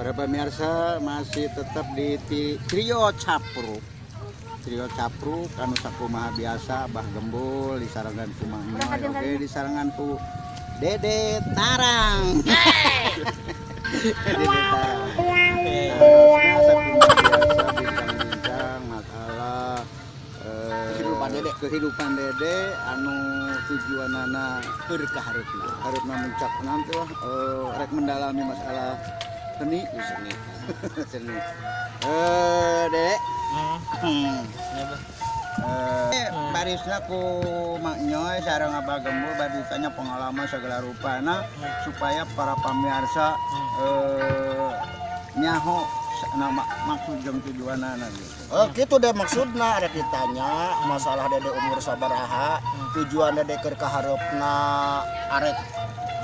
Para pemirsa masih tetap di Trio Capruk. Trio Capruk anu sakumaha biasa Abah Gembul di sarangan ku Mang Nyoy, oke di sarangan ku Dede Tarang. Dede Tarang. Bincang-bincang masalah kehidupan Dede anu tujuanana keur ka hareupeuna muncak nanti lah rek mendalami masalah seni. Dek. Barisna ku Mak Nyoy sareng Abah Gembul bari ditanya pengalaman segala rupana supaya para pamirsa nyaho maksud jeung tujuanana gitu. Oh gitu deh maksudna ada ditanya masalah Dede umur sabaraha tujuan Dede keur ka hareupna arek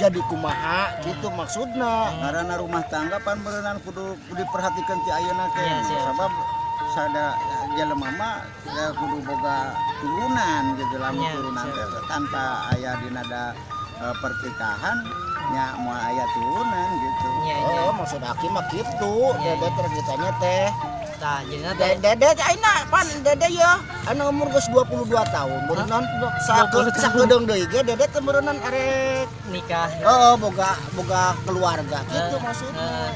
jadi kumaha gitu maksudna. Karena rumah tangga pan berenang kudu diperhatikan ti ayeuna teh. Sabab sada jelema mah kudu boga turunan gitu lamun turunan teh tanpa aya dina pertikahan nya moal aya turunan gitu. Oh maksud Aki mah kitu Dede keur ditanya teh. Tah jadi Dede ayeuna pan Dede ya anu umur geus 22 tahun berenang sakedeung deui ge Dede teh berenang arek nikah. Oh boga keluarga gitu maksudnya.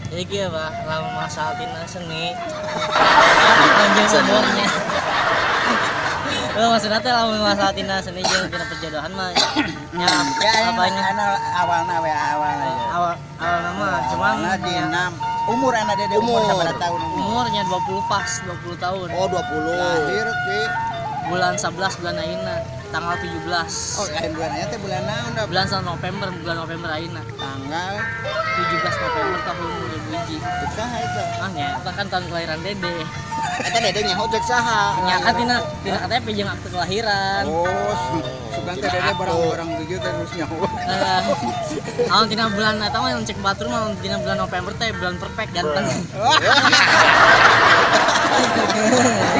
Jadi kieu Bah, lamun masalah tina seni. Panjang umurnya. Maksudnya teh lamun masalah tina seni jeung tina perjodohan mah nya apanya awalna we awalna ya. Awal nama cuman dina umur anak Dede umur sabaraha tahun umurnya 20 pas 20 tahun. Oh 20. Lahir di bulan 11 bulan ayeuna tanggal 17. Oh, lain bulannya teh bulan naon da? Bulan bulan November ayeuna. Tanggal 17 November tahun 2001. saha eta? Ah nya eta kan tahun kelahiran Dede. Eta Dede nyaho cek saha? Nya kan tina KTP jeung akte kelahiran. Oh, sugan teh Dede barang-barang begitu terus nyaho. Aun tina bulan eta mah cek batur mah tina bulan November teh bulan perfect ganteng.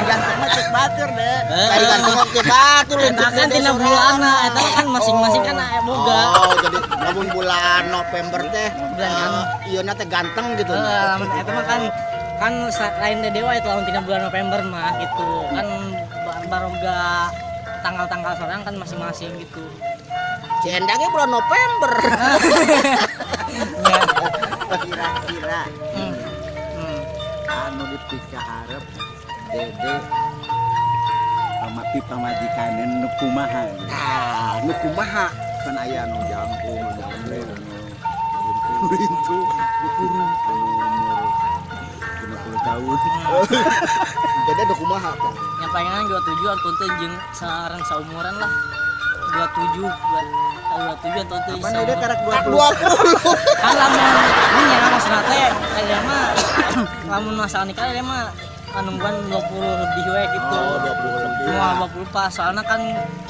Ganteng mah cek batur deh. Kari ganteng cek batur Eta kan tina bulanna eta kan masing-masing kan boga. Oh, jadi lamun bulan November teh Bulan ieuna teh ganteng gitu. Lamun eta mah kan lain Dede wae itu lamun tina bulan November mah gitu. Kan baroga tanggal-tanggal sorang kan masing-masing gitu. Si Endang ge bulan November. Kira-kira anu dipikir hareup Dede pamapi pamajikan nu kumaha. Ah, nu kumaha? Kan aya nu jangkung, anu amre, anu rintu, anu umur 50 tahun. Dede nu kumaha teh? Yang palingan 27 atau teh jeung sareng saumuran lah. 27 atau teh. Pan Dede karek 20. Kan lamun nya maksudna teh aya mah lamun masalah nikah aya mah anungguan 20 lebih we gitu. Oh, 20 lebih. Mau 20 pas soalnya kan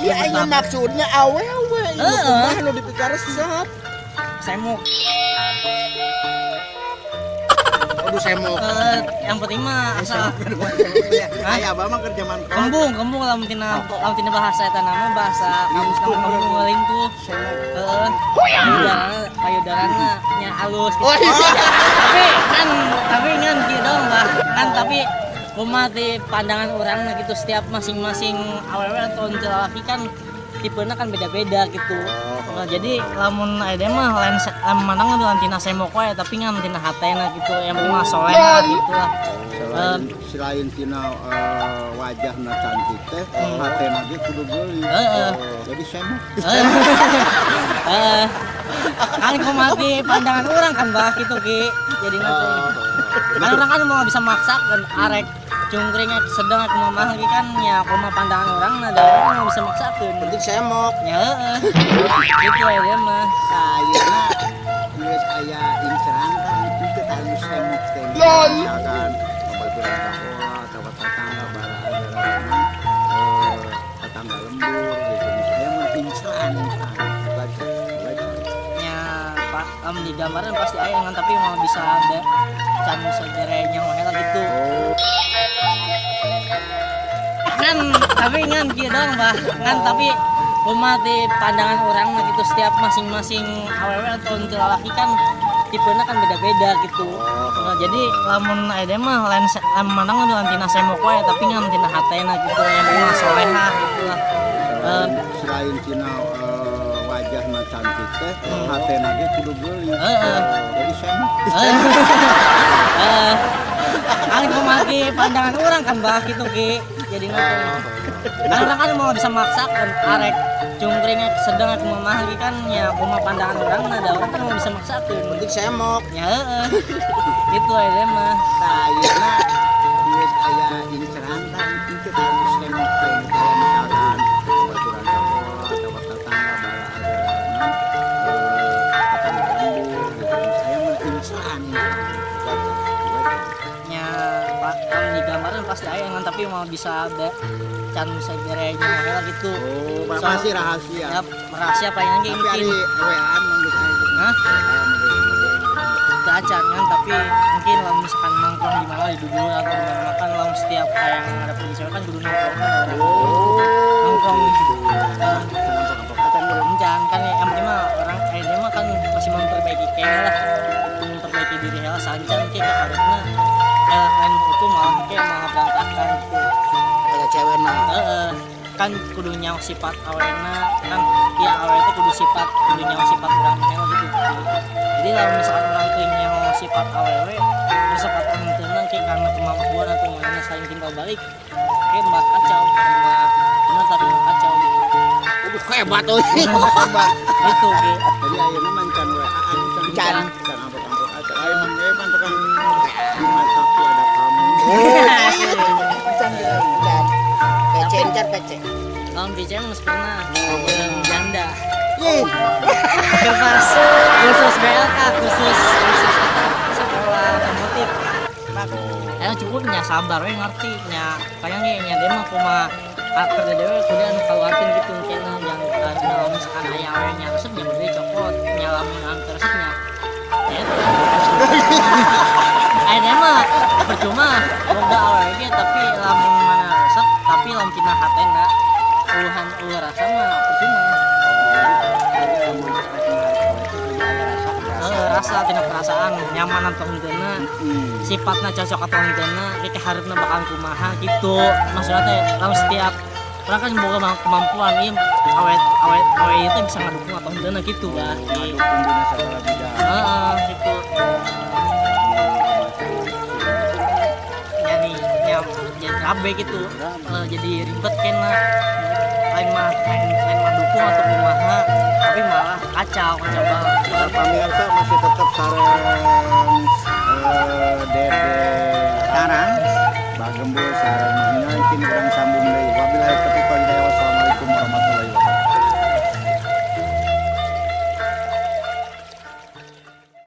Iya ini maksudnya awewe. Ieu kumaha nu dipikir resep? semuk. Aduh semok. Yang penting mah asal Aya abah mah kerja man. kembung lamun tina bahasa eta nama bahasa kembung ngelintuh. Heeh. Payudarana nya alus gitu. Tapi kan kieu dong Bah. Kan tapi kumaha ti pandangan urang gitu setiap masing-masing awewe atau laki kan tipena kan beda-beda gitu. Jadi lamun aya mah lain manang lamun tina semok wae tapi ngan tina hatena gitu. Yang penting mah soleh lah gitu lah. Selain tina wajahna cantik teh, hatena ge kudu geulis. Jadi semok. Kan kumaha ti pandangan urang kan Bah gitu Ki. Jadi nanti kan orang kan mau bisa maksa kan arek cungkringnya sedang aku mamah lagi kan ya kumaha pandangan orang nah da orang mau bisa maksakeun. Penting semok. Ya heeh. Gitu ya dia mah. Ayeuna geus aya inceran kan itu anu semok teh. Misalkan babaturan sakola atau tetangga barang-barang tetangga lembur gitu. Aya mah inceran Pak di gambaran pasti aya kan tapi mau bisa ada can segerenya wae lah gitu. Kan tapi ngan kieu dong Bah. Ngan tapi kumaha ti pandangan urang mah gitu setiap masing-masing awewe atau laki kan tipenya kan beda-beda gitu. Jadi lamun aya mah lain mandang lamun tina semok wae tapi ngan tina hatena gitu yang mah solehah gitu lah. Selain cina wajahna cantik teh hatena ge kudu geulis. Jadi semok. Kan kumaki pandangan orang kan bah gitu Ki. Jadi kan orang kan mau bisa maksakan arek cungkringnya sedang aku memahami kan ya kuma pandangan orang ada orang kan mau bisa maksakan penting semok ya itu aja mah Ayeuna geus aya inceran kan itu harus semok teh kayak misalkan baturan kapal atau tetangga bala ada akan lembur gitu. Saya mah inceran nya pak kan digambarin pasti aya kan tapi mau bisa ada can segerenya mahal gitu. Oh, masih rahasia. Ya, rahasia palingan ge Tapi mungkin. ari WA-an mangga Hah? Acan kan tapi mungkin kalau misalkan nongkrong di mana di dulu atau di mana kan kalau setiap kayak yang ada pergi kan kudu nongkrong kan nongkrong encan kan yang penting mah orang dia mah kan masih memperbaiki kayak lah untuk memperbaiki diri lah sancan kayak harusnya lain itu malah kayak malah berantakan gitu ada cewek nah kan kudu nyawa sifat awalnya kan ya awalnya kudu nyawa sifat orang hel gitu jadi kalau misalkan orang tuh nyawa sifat awalnya bersifat orang tenang kayak karena kemampuan atau mana saling tinggal balik kayak mbak kacau mbak bener tapi kacau gitu hebat tuh hebat. gitu kayak Jadi ayeuna mancan WA-an Can. dan ampun aja. Ayo mangga pantokan di mataku ada kamu. PC kalau bicara nggak pernah film janda Ih, kertas khusus BLK khusus sekolah otomotif cukupnya sabar we ngerti nya kayaknya nya dia mah kuma karakter dewe kudu anu kaluarkeun gitu kena yang kalau misalkan aya we nya resepnya beli cokot nya lamun anu resepnya ya aya mah percuma boga awe ge tapi lamun mana resep tapi lamun tina hatena uluhan ulah rasa mah percuma rasa tina perasaan nyaman atau henteu sifatna cocok atau henteu rek hareupeuna bakal kumaha gitu maksudna teh lamun setiap orang kan boga kemampuan ieu awet itu bisa ngadukung atau henteu gitu lah Ngadukung dina sagala bidang. gitu jadi rabe gitu jadi ribet kena lain mah dukung atau kumaha tapi malah kacau banget Para pemirsa masih tetap sareng Dede